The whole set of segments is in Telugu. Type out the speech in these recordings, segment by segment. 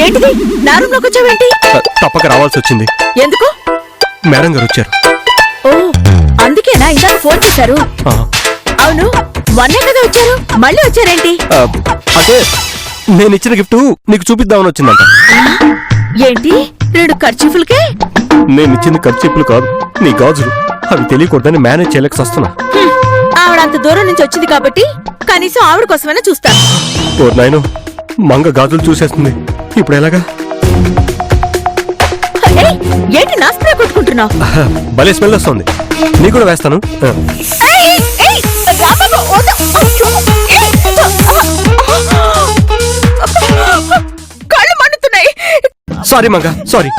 ఏంటిది నా రూమ్ లోకి వచ్చావేంటి? తప్పక రావాల్సి వచ్చింది. ఎందుకు? మేడం గారు వచ్చారు. ఓ అందుకేనా ఇందాక ఫోన్ చేశారు? అవును మొన్నే కదా వచ్చారు, మళ్ళీ వచ్చారేంటి? అంటే నేను ఇచ్చిన గిఫ్ట్ నీకు చూపిద్దామని వచ్చిందంట. ఏంటి 2 ఖర్చీఫులకే? నేను ఇచ్చింది ఖర్చీపులు కాదు, నీ గాజులు. అవి తెలియకూడదని మేనేజ్ చేయలేక వస్తున్నా. ఆవిడ అంత దూరం నుంచి వచ్చింది కాబట్టి కనీసం ఆవిడ కోసమైనా చూస్తాను. ఓ నాయను, మంగ గాజులు చూసేస్తుంది. ఇప్పుడు ఎలాగా? ఏంటి నా స్ప్రే కొట్టుకుంటున్నావు? భలే స్మెల్ వస్తుంది. నీ కూడా వేస్తాను. కళ్ళు మండుతున్నాయి. Sorry Manga, sorry.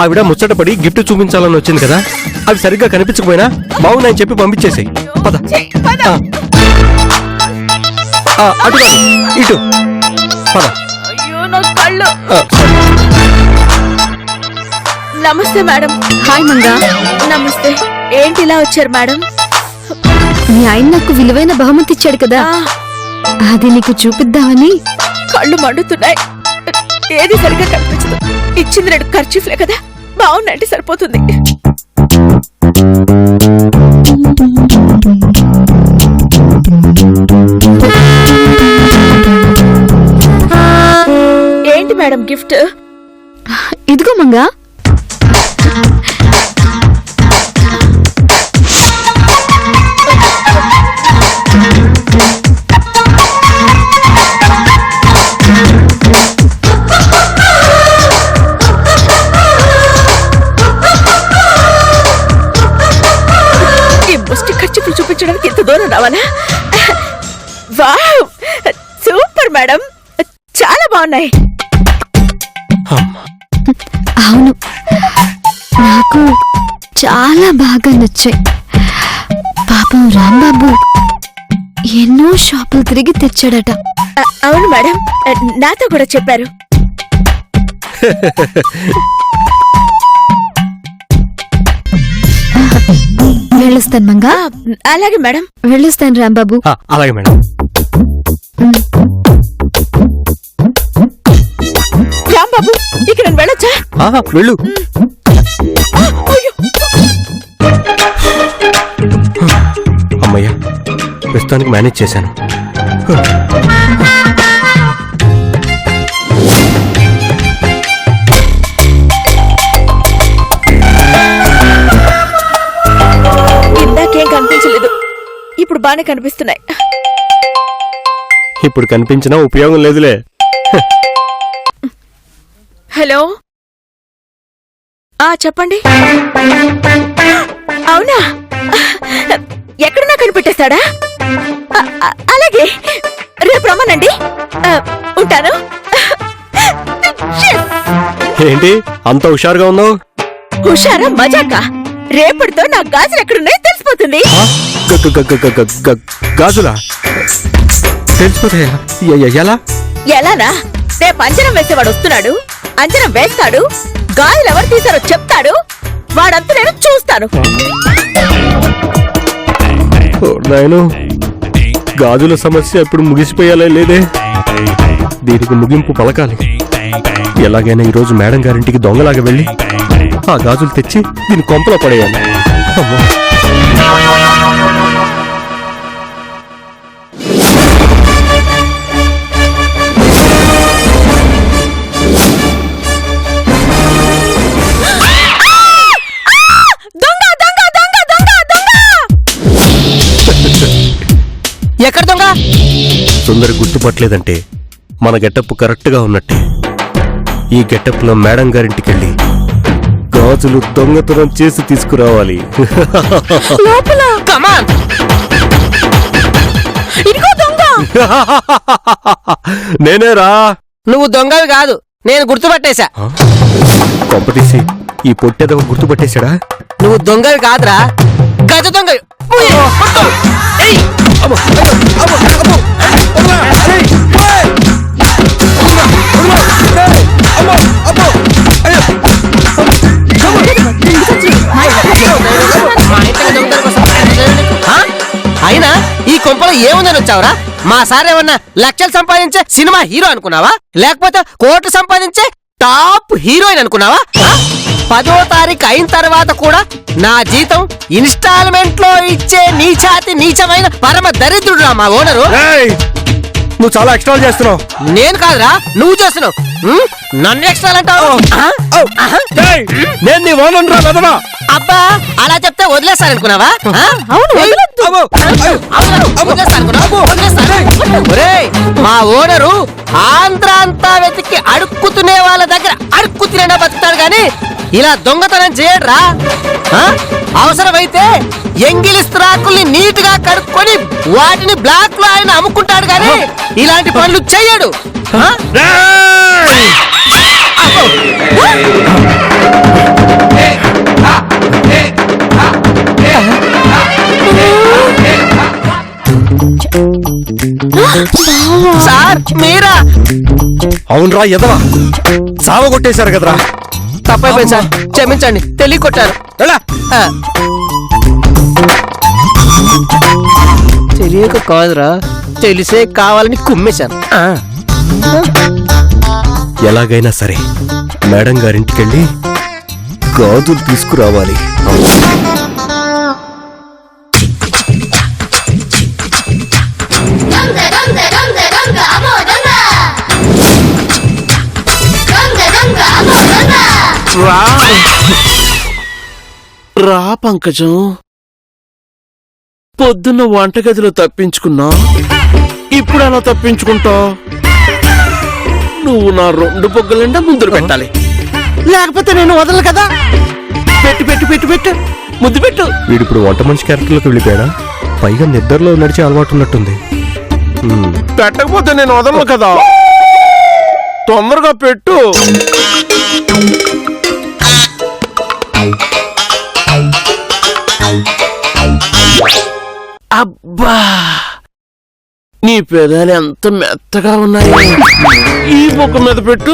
ఆవిడ ముచ్చటపడి గిఫ్ట్ చూపించాలని వచ్చింది కదా, అవి సరిగ్గా కనిపించకపోయినా బాగున్నాయని చెప్పి పంపించేసాయి. పద. అటు కాదు, ఇటు పద. నమస్తే మేడం. హాయ్ మంగా. నమస్తే. ఏంటి ఇలా వచ్చారు మేడం? మీ ఆయన నాకు విలువైన బహుమతి ఇచ్చాడు కదా, అది నీకు చూపిద్దామని. కళ్ళు మండుతున్నాయి. ఏది సరిగ్గా కనిపించదు. ఇచ్చింది 2 ఖర్చీఫ్లే కదా, బాగుందంటే సరిపోతుంది. ఏంటి మేడం గిఫ్ట్? ఇదిగో మంగా. చూపించడానికి ఎంత దూరం రావాలా? వావ్, సూపర్ మేడం, చాలా బాగున్నాయి. అవును, నాకు చాలా బాగా నచ్చాయి. పాపం రాంబాబు ఎన్నో షాపులు తిరిగి తెచ్చాడట. అవును మేడం, నాతో కూడా చెప్పారు. వెళ్ళొస్తాను మంగా. అలాగే మేడం. వెళ్ళొస్తాను రాంబాబు. అలాగే మేడం. రాంబాబు, ఇక నేను వెళ్ళొచ్చా? వెళ్ళు. అమ్మయ్యా, ప్రస్తుతానికి మేనేజ్ చేశాను. ఇందాకేం కనిపించలేదు, ఇప్పుడు బానే కనిపిస్తున్నాయి. ఇప్పుడు కనిపించినా ఉపయోగం లేదులే. హలో, చెప్పండి. అవునా, ఎక్కడన్నా కనిపెట్టేస్తాడా? అలాగే, రేపు రమ్మనండి. ఉంటాను. ఏంటి అంత హుషారుగా ఉన్నావు? హుషారా మజాకా? రేపటితో నా గాజులు ఎక్కడున్నాయో తెలిసిపోతుంది. గాజులా? తెలిసిపోతాయా? ఎలా? ఎలానా? రేపు అంజనం వేసేవాడు వస్తున్నాడు, అంజనం వేస్తాడు, గాజులు ఎవరు తీశారో చెప్తాడు, వాడంతా నేను చూస్తాను. నాయను, గాజుల సమస్య ఇప్పుడు ముగిసిపోయాలే లేదే. దీనికి ముగింపు పలకాలి. ఎలాగైనా ఈరోజు మేడం గారింటికి దొంగలాగా వెళ్ళి ఆ గాజులు తెచ్చి దీని కొంపలో పడేయాలి. ఎక్కడ దొంగ? సుందరి గుర్తుపట్టలేదంటే మన గెటప్ కరెక్ట్ గా ఉన్నట్టే. ఈ గెటప్ లో మేడం గారింటికెళ్ళి గాజులు దొంగతనం చేసి తీసుకురావాలి. నేనేరా? నువ్వు దొంగవి కాదు, నేను గుర్తుపట్టేశా. కొంపతీసి ఈ పొట్టేదవ గుర్తుపట్టేశాడా? నువ్వు దొంగవి కాదురా, గజ దొంగవి. అయినా ఈ కొంపలో ఏముందని వచ్చావురా? మా సార్ ఏమన్నా లక్షలు సంపాదించే సినిమా హీరో అనుకున్నావా లేకపోతే కోట్లు సంపాదించే టాప్ హీరోయిన్ అనుకున్నావా 10వ తారీఖు అయిన తర్వాత కూడా నా జీతం ఇన్స్టాల్మెంట్ లో ఇచ్చే నీచమైన పరమ దరిద్రుడు మా ఓనరు. నువ్వు చాలా ఎక్స్ట్రా చేస్తున్నావు. నేను కాదురా నువ్వు చేస్తున్నావు. నన్ను ఎక్స్ట్రా అంటావు. నేను నీ ఓనర్ రా వెధవా. అబ్బా అలా చెప్తే వదిలేస్తారనుకున్నావా? ఒరేయ్, మా ఓనరు ఆంధ్ర అంతా వెతికి అడుక్కుతునే వాళ్ళ దగ్గర అడుక్కు తినే బతుకుతాడు గాని ఇలా దొంగతనం చేయడ్రా. అవసరమైతే ఎంగిలి స్త్రాకుల్ని నీట్ గా కడుక్కొని వాటిని బ్లాక్ లో ఆయన అమ్ముకుంటాడు గాని ఇలాంటి పనులు చెయ్యడు. సార్ మీరా? అవునరా ఎదవా, సావగొట్టేశారు కదరా. తప్పైపోయింది సార్, క్షమించండి, తెలియ కొట్టారు. తెలియక కాదురా, తెలిసే కావాలని కుమ్మేశాను. ఎలాగైనా సరే మేడం గారింటికెళ్ళి గాజులు తీసుకురావాలి. రా పంకజం, పొద్దున్న వంటగదిలో తప్పించుకున్నా, ఇప్పుడు అలా తప్పించుకుంటావు. నువ్వు నా 2 బొగ్గలంటే ముందులు పెట్టాలి, లేకపోతే నేను వదలను కదా. పెట్టు పెట్టు పెట్టు పెట్టు, ముద్దు పెట్టు. వీడిప్పుడు వంట మనిషి క్యారెక్టర్లోకి వెళ్ళిపోయాడా? పైగా నిద్రలో నడిచే అలవాటు ఉన్నట్టుంది. పెట్టకపోతే నేను వదలను కదా, తొందరగా పెట్టు. అబ్బా, నీ పెదాలు ఎంత మెత్తగా ఉన్నాయి. ఈ బొక్క మీద పెట్టు.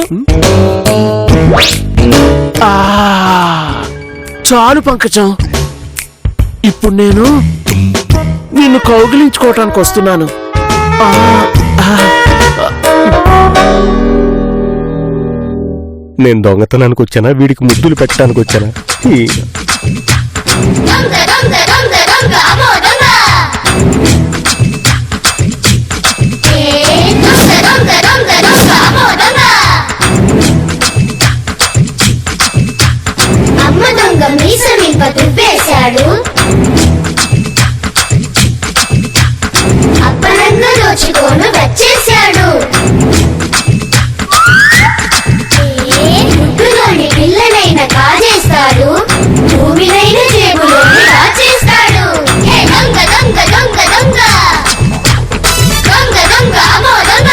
చాలు పంకజం, ఇప్పుడు నేను నిన్ను కౌగిలించుకోవటానికి వస్తున్నాను. నేను దొంగతనానికి వచ్చానా, వీడికి ముద్దులు పెట్టడానికి వచ్చానా? అమ్మ దొంగ మీసమింప దువ్వేశాడు, అప్పనంగా దోచుకోను వచ్చేశాడు. గుడ్డులోని పిల్లనైనా కాజేస్తాడు, భూమినైన జేబులోని దాచేస్తాడు. హే దొంగ దొంగ దొంగ దొంగ దొంగ దొంగ అమ్మో దొంగ.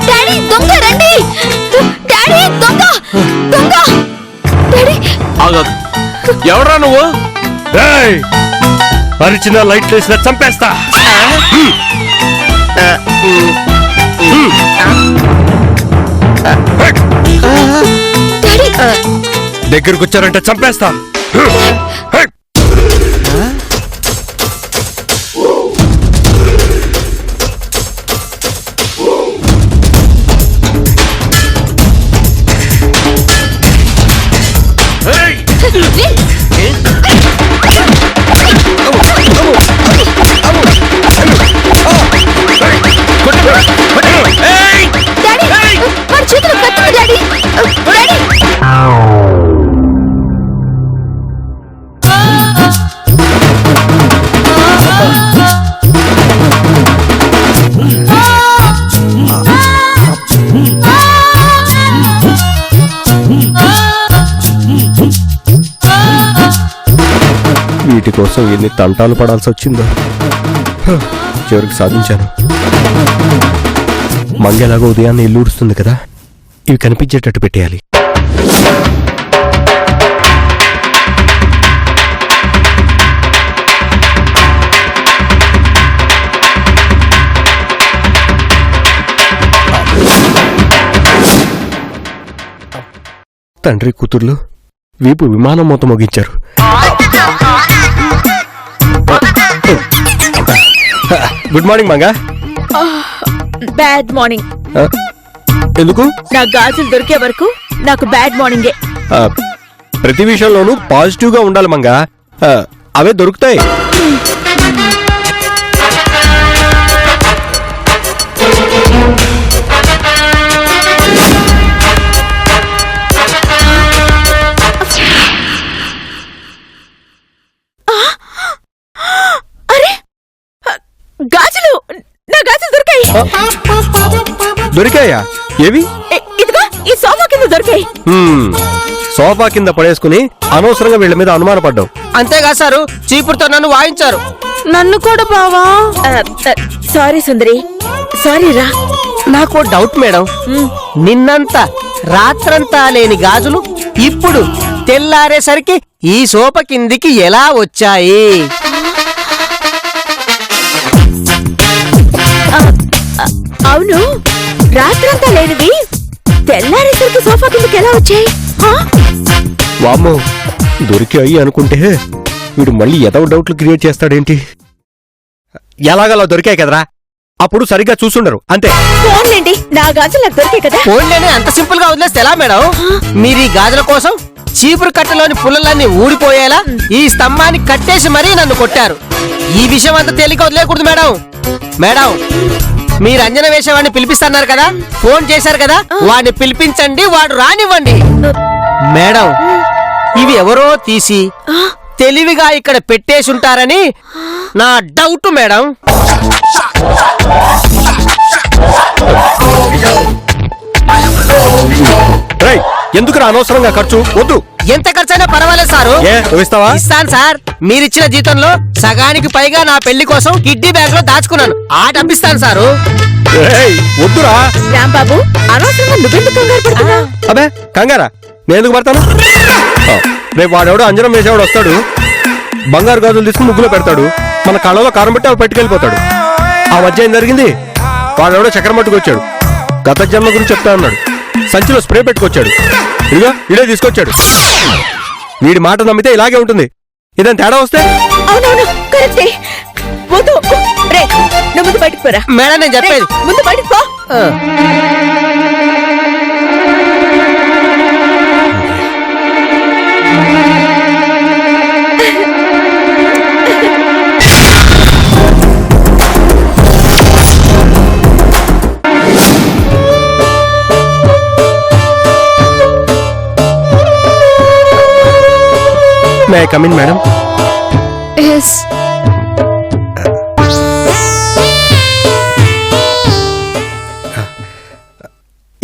డాడీ దొంగ రండి, డాడీ దొంగ దొంగ. డాడీ ఎవరా నువ్వు? అరిచిన లైట్ వేసిన చంపేస్తా. దగ్గరకు వచ్చారంటే చంపేస్తా. డాడీ వాడి చేతిలో కత్తి ఉంది, డాడీ. డాడీ వీటి కోసం ఎన్ని తంటాలు పడాల్సి వచ్చిందో. చివరికి సాధించాను. మంగెలాగో ఉదయాన్నే ఇల్లు ఊడుస్తుంది కదా, ఇవి కనిపించేటట్టు పెట్టేయాలి. తండ్రి కూతుర్లు వీపు విమానం మూత మోగించారు. గుడ్ మార్నింగ్ మంగా. Bad morning. ఎందుకు? నా గాజులు దొరికే వరకు నాకు బ్యాడ్ మార్నింగే. ప్రతి విషయంలోనూ పాజిటివ్ గా ఉండాలి మంగా. అవే దొరుకుతాయి. అరే గాజులు, నా గాజులు దొరికాయి. దొరికాయా? ఏవి? ఇదిగో ఈ సోఫా కింద దొరికాయి. సోఫా కింద పడేసుకుని అనవసరంగా వీళ్ళ మీద అనుమానపడ్డావు. అంతేగా సారు, చీపురుతో నన్ను వాయించారు. నన్ను కూడా బావా. సారీ సుందరి, సారీ రా. నాకు డౌట్ మేడం, నిన్నంతా రాత్రంతా లేని గాజులు ఇప్పుడు తెల్లారేసరికి ఈ సోప కిందికి ఎలా వచ్చాయి? అవును, రాత్రంతా లేనివి తెల్లారేసరికి సోఫా కిందకి ఎలా వచ్చాయి? వామ్మో, దొరికాయి అనుకుంటే వీడు మళ్ళీ ఎదవ డౌట్లు క్రియేట్ చేస్తాడేంటి? ఎలాగలా దొరికాయి కదరా, అప్పుడు సరిగ్గా చూసుండరు అంతే. ఫోన్లేండి, నా గాజులు నాకు దొరికాయి కదా. ఫోన్లేని అంత సింపుల్ గా వదిలేస్తే ఎలా మేడం? మీరు ఈ గాజుల కోసం చీపురు కట్టలోని పుల్లలన్నీ ఊడిపోయేలా ఈ స్తంభాన్ని కట్టేసి మరీ నన్ను కొట్టారు. ఈ విషయం అంతా తేలిక వదిలేకూడదు మేడం. మేడం, మీరు అంజన వేసేవాడిని పిలిపిస్తున్నారు కదా, ఫోన్ చేశారు కదా, వాడిని పిలిపించండి, వాడు రానివ్వండి. మేడం, ఇవి ఎవరో తీసి తెలివిగా ఇక్కడ పెట్టేసుంటారని నా డౌట్ మేడం. ఎందుకు అనవసరంగా ఖర్చు? వద్దు. ఎంత ఖర్చైనా పర్వాలేదు సారు. ఇస్తావా? ఇస్తాను సార్. మీరిచ్చిన జీతంలో సగానికి పైగా నా పెళ్లి కోసం కిడ్నీ బ్యాగ్ లో దాచుకున్నాను. ఆ డబ్బిస్తాను సారు. వద్దురా రాంబాబు, అనవసరంగా నువ్వెందుకు కంగారు పడుతున్నావు? అబే కంగారా, నేను ఎందుకు పడతాను? రేపు వాడెవడో అంజనం వేసేవాడు వస్తాడు, బంగారు గాజులు తీసుకుని ముగ్గులో పెడతాడు, మన కళ్ళలో కారం పెట్టి అవి పట్టుకెళ్ళిపోతాడు. ఆ మధ్య ఏం జరిగింది? వాడెవడో చక్రం పట్టుకొచ్చాడు, గత జన్మ గురించి చెప్తా ఉన్నాడు, సంచిలో స్ప్రే పెట్టుకొచ్చాడు, ఇదిగో ఇడే తీసుకొచ్చాడు. వీడి మాట నమ్మితే ఇలాగే ఉంటుంది. ఇదని తేడా వస్తే? అవునవును, కరెక్టే. వద్దు రే, నువ్వు ముందు బయటకు పోరా. మేడం, నేను చెప్పేది ముందు బయటకు పో. May I come in madam? Yes.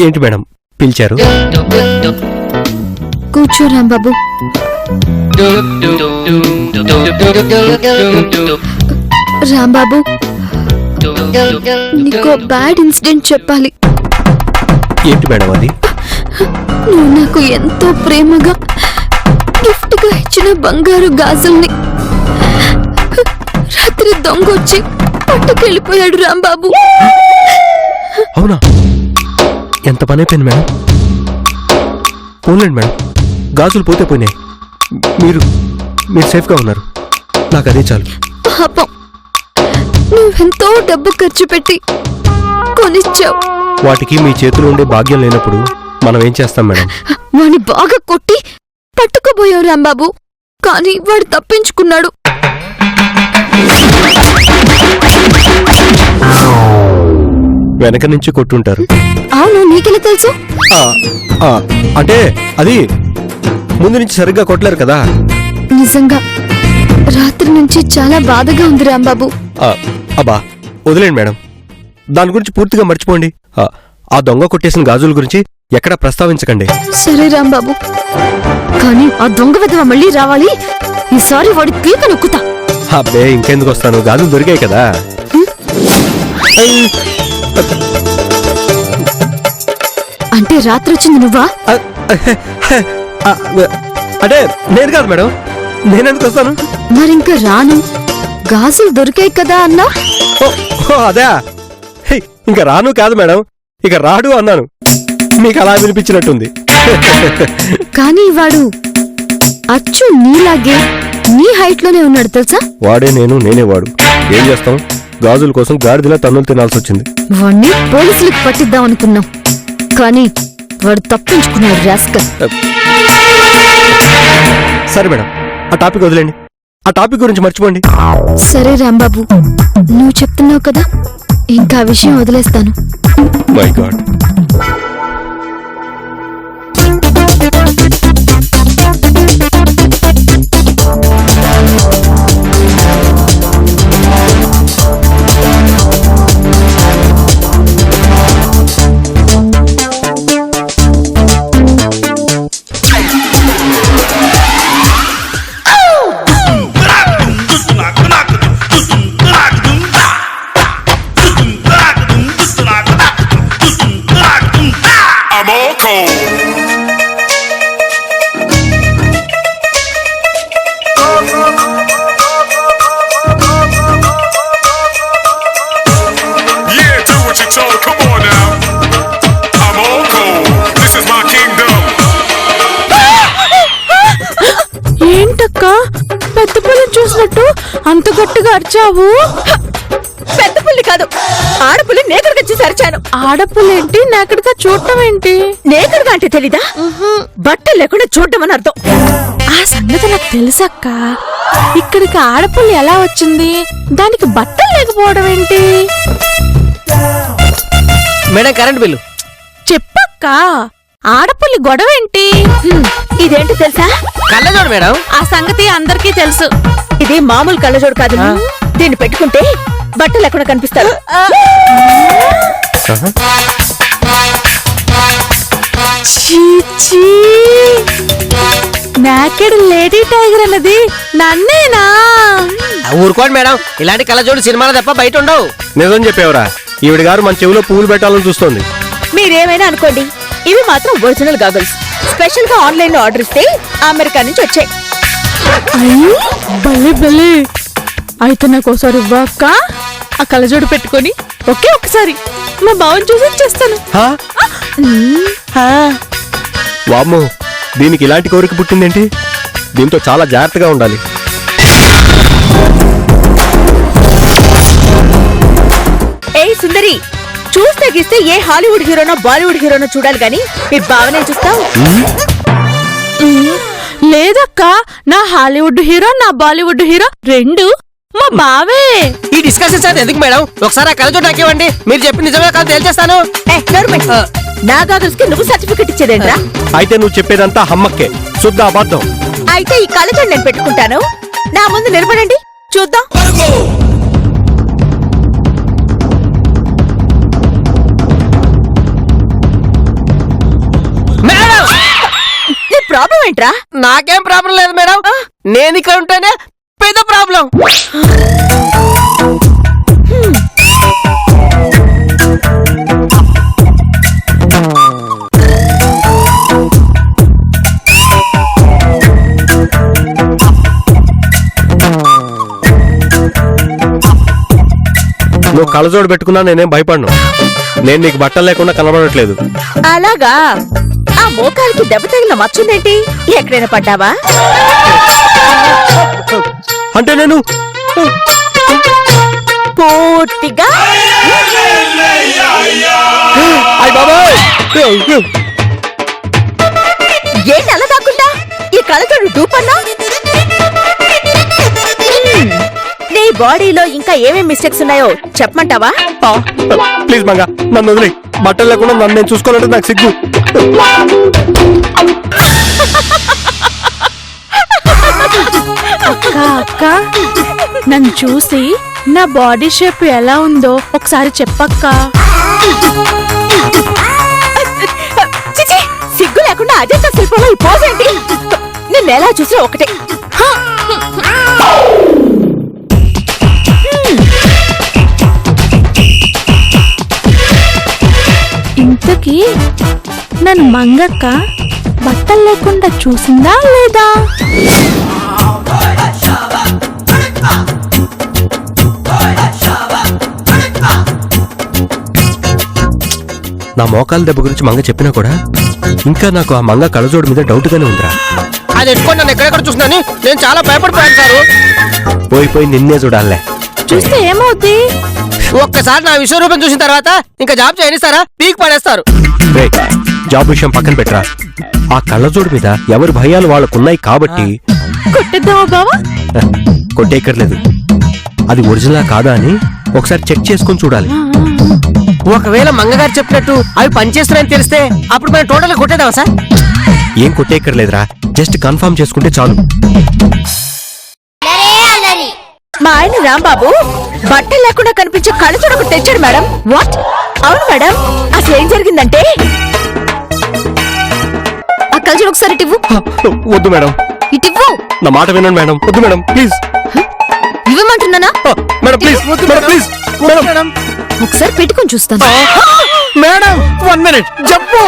ఏంటి మేడం పిలిచారు? కూర్చో రాంబాబు. రాంబాబు, నీకో బ్యాడ్ ఇన్సిడెంట్ చెప్పాలి. ఏంటి మేడం అది? నువ్వు నాకు ఎంతో ప్రేమగా గిఫ్ట్ గా ఇచ్చిన బంగారు గాజుల్ని దొంగ వచ్చి పట్టుకెళ్ళిపోయాడు రాంబాబు. అవునా? ఎంత పని అయిపోయింది మేడం. పోన్లేండి మేడం, గాజులు పోతే పోయినాయి. మీరు సేఫ్గా ఉన్నారు, నాకు అదే చాలు. పాపం, నువ్వెంతో డబ్బు ఖర్చు పెట్టి కొనిచ్చావు. వాటికి మీ చేతిలో ఉండే భాగ్యం లేనప్పుడు మనం ఏం చేస్తాం మేడం? వాణ్ణి బాగా కొట్టి పట్టుకుపోయావు రాంబాబు, కానీ వాడు తప్పించుకున్నాడు. వెనక నుంచి కొట్టుంటారు. అవును, నీకెలా తెలుసు? అంటే అది ముందు నుంచి సరిగ్గా కొట్టలేరు కదా. నిజంగా రాత్రి నుంచి చాలా బాధగా ఉంది రాంబాబు. అబ్బా వదిలేండి మేడం, దాని గురించి పూర్తిగా మర్చిపోండి. ఆ దొంగ కొట్టేసిన గాజుల గురించి ఎక్కడా ప్రస్తావించకండి. సరే రాంబాబు, కానీ ఆ దొంగ విధవ మళ్ళీ రావాలి. ఈసారి వాడి పీక నొక్కుతా. అబ్బే ఇంకెందుకు వస్తాను, గాజులు దొరికాయి కదా. అంటే రాత్రి వచ్చింది నువ్వా? అంటే నేను కాదు మేడం, నేనెందుకు వస్తాను? మరింక రాను, గాజులు దొరికాయి కదా అన్నా. అదే, ఇంకా రాను కాదు మేడం, ఇక రాడు అన్నాను. మీకు అలా వినిపించినట్టుంది. కానీ వాడు అచ్చు నీలాగే నీ హైట్ లోనే ఉన్నాడు తెలుసా? వాడే నేను, నేనే వాడు. ఏం చేస్తాం, గాజుల కోసం గాడిదలా తన్నులు తినాల్సి వచ్చింది. వాణ్ణి పోలీసులకు పట్టిద్దాం అనుకున్నాం, కానీ వాడు తప్పించుకున్నాడు రాస్కల్. సరే మేడం, ఆ టాపిక్ వదిలేండి, ఆ టాపిక్ గురించి మర్చిపోండి. సరే రాంబాబు, నువ్వు చెప్తున్నావు కదా, ఇంకా ఆ విషయం వదిలేస్తాను. My God. ఏంటక్క పెద్ద పుల్లి చూసినట్టు అంత గట్టిగా అరిచావు? పెద్ద పుల్లి కాదు, ఆడపుల్లి నేకడుగా చూసి అరిచాను. ఆడపుల్లేంటి నేకడుగా చూడటం ఏంటి? నేకడుగా అంటే తెలీదా? బట్టలు లేకుండా చూడటం అని అర్థం. ఆ సంగతి నాకు తెలుసక్క. ఇక్కడికి ఆడపుల్లి ఎలా వచ్చింది, దానికి బట్టలు లేకపోవడం ఏంటి? మేడం కరెంట్ బిల్లు చెప్పక్క, ఆడపుల్లి గొడవ ఏంటి? ఇదేంటి తెలుసా? కళ్ళజోడు మేడం. ఆ సంగతి అందరికీ తెలుసు. ఇది మామూలు కళ్ళజోడు కాదు, దీన్ని పెట్టుకుంటే బట్టలు ఎక్కడ కనిపిస్తారు. నాకెడ్ లేడీ టైగర్ అన్నది నన్నేనా? ఊరుకోండి మేడం, ఇలాంటి కళ్ళజోడు సినిమాలో తప్ప బయట ఉండవు. నిజం చెప్పేవరా, ఈవిడ గారు మన చెవిలో పువ్వులు పెట్టాలని చూస్తోంది. మీరేమైనా అనుకోండి, ఇవి మాత్రం ఒరిజినల్ గాగుల్స్. స్పెషల్ గా ఆన్లైన్ లో ఆర్డర్ ఇస్తే అమెరికా నుంచి వచ్చాయి. అయితే నాకు ఒకసారి ఇవ్వక్క, ఆ కళ్ళజోడు పెట్టుకొని ఒకే ఒకసారి మా బావని చూసి వచ్చేస్తాను. వామ్మో, దీనికి ఇలాంటి కోరిక పుట్టిందేంటి? దీంతో చాలా జాగ్రత్తగా ఉండాలి. ఏయ్ సుందరి, చూస్తే గీస్తే ఏ హాలీవుడ్ హీరోనో బాలీవుడ్ హీరోనో చూడాలి గాని మీ బావనే చూస్తావు? లేదక్క, నా హాలీవుడ్ హీరో నా బాలీవుడ్ హీరో రెండు మా బావే. ఈ డిస్కషన్స్ అయితే ఎందుకు మేడం, ఒకసారి ఆ కళ్ళజోడు నాకు ఇవ్వండి, మీరు చెప్పి నిజమే కాదు తేల్చేస్తాను. నా గాగుల్స్ కి నువ్వు సర్టిఫికెట్ ఇచ్చేదేంట్రా? అయితే నువ్వు చెప్పేదంతా హమ్మక్కే, శుద్ధ అబద్ధం. అయితే ఈ కళ్ళజోడు నేను పెట్టుకుంటాను, నా ముందు నిలబడండి చూద్దాం. మేడం, నీ ప్రాబ్లం ఏంట్రా? నాకేం ప్రాబ్లం లేదు మేడం, నేను ఇక్కడ ఉంటేనే పెద్ద ప్రాబ్లం. కళ్ళజోడు పెట్టుకున్నా నేనేం భయపడను. నేను నీకు బట్టలు లేకుండా కనబడట్లేదు. అలాగా? ఆ మోకాలికి దెబ్బ తగిలిన మచ్చుందేంటి? ఎక్కడైనా పడ్డావా? అంటే నేను పూర్తిగా అయ్ బాబాయ్! ఏంటి అలా కాకుండా ఈ కళ్ళతోడు డూపన్నా? నీ బాడీలో ఇంకా ఏమేం మిస్టేక్స్ ఉన్నాయో చెప్పమంటావా? ప్లీజ్ మంగా నన్ను వదిలే. బట్టలు లేకుండా నన్ను నేను చూసుకోవాలంటే నాకు సిగ్గు. అక్క అక్క, నన్ను చూసి నా బాడీ షేప్ ఎలా ఉందో ఒకసారి చెప్పక్క. చిచి, సిగ్గు లేకుండా అజంతా శిల్పంలో ఈ పోజ్ ఏంటి? నిన్ను ఎలా చూసినా ఒకటే. ఇంతకీ నన్ను మంగక్క బట్టలు లేకుండా చూసిందా లేదా? నా మోకాల దెబ్బ గురించి మంగ చెప్పినా కూడా ఇంకా నాకు ఆ మంగ కళ్ళజోడు మీద డౌట్ గానే ఉందిరా. అది ఎట్టుకొని నన్ను ఎక్కడెక్కడ చూస్తున్నాను, నేను చాలా భయపడిపోయాను సారు. పోయి నిన్నే చూడాలే. చూస్తే ఏమవుద్ది? ఒక్కసారి నా విశ్వరూపం చూసిన తర్వాత ఇంకా జాబ్ చేయనిస్తారా? పీక్ పడేస్తారు. రేయ్, జాబ్ విషయం పక్కన పెట్టరా. ఆ కళ్ళజోడు మీద ఎవరి భయాలు వాళ్ళకున్నాయి కాబట్టి కొట్టేద్దామా బావా? కొట్టేయక్కర్లేదు. అది ఒరిజినల్ కాదా అని ఒకసారి చెక్ చేసుకొని చూడాలి. ఒకవేళ మంగగారు చెప్పినట్టు అవి పనిచేస్తున్నాయని తెలిస్తే అప్పుడు మనం టోటల్ కొట్టేద్దామా సార్? ఏం కొట్టేయక్కర్లేదురా, జస్ట్ కన్ఫర్మ్ చేసుకుంటే చాలు. మా ఆయన రాంబాబు బట్టలు లేకుండా కనిపించే కళ్ళజోడు ఒకటి తెచ్చాడు మేడం. వాట్? అవును మేడం. అసలు ఏం జరిగిందంటే, ఆ కల్చర్ ఒకసారి ఇటివ్వు. వద్దు మేడం, ఇటివ్వు. నా మాట వినండి మేడం. వద్దు మేడం ప్లీజ్. ఇవ్వమంటున్నానా? Madam please, madam please, madam. ఒకసారి పెట్టుకొని చూస్తాను. మేడం 1 minute చెప్పు.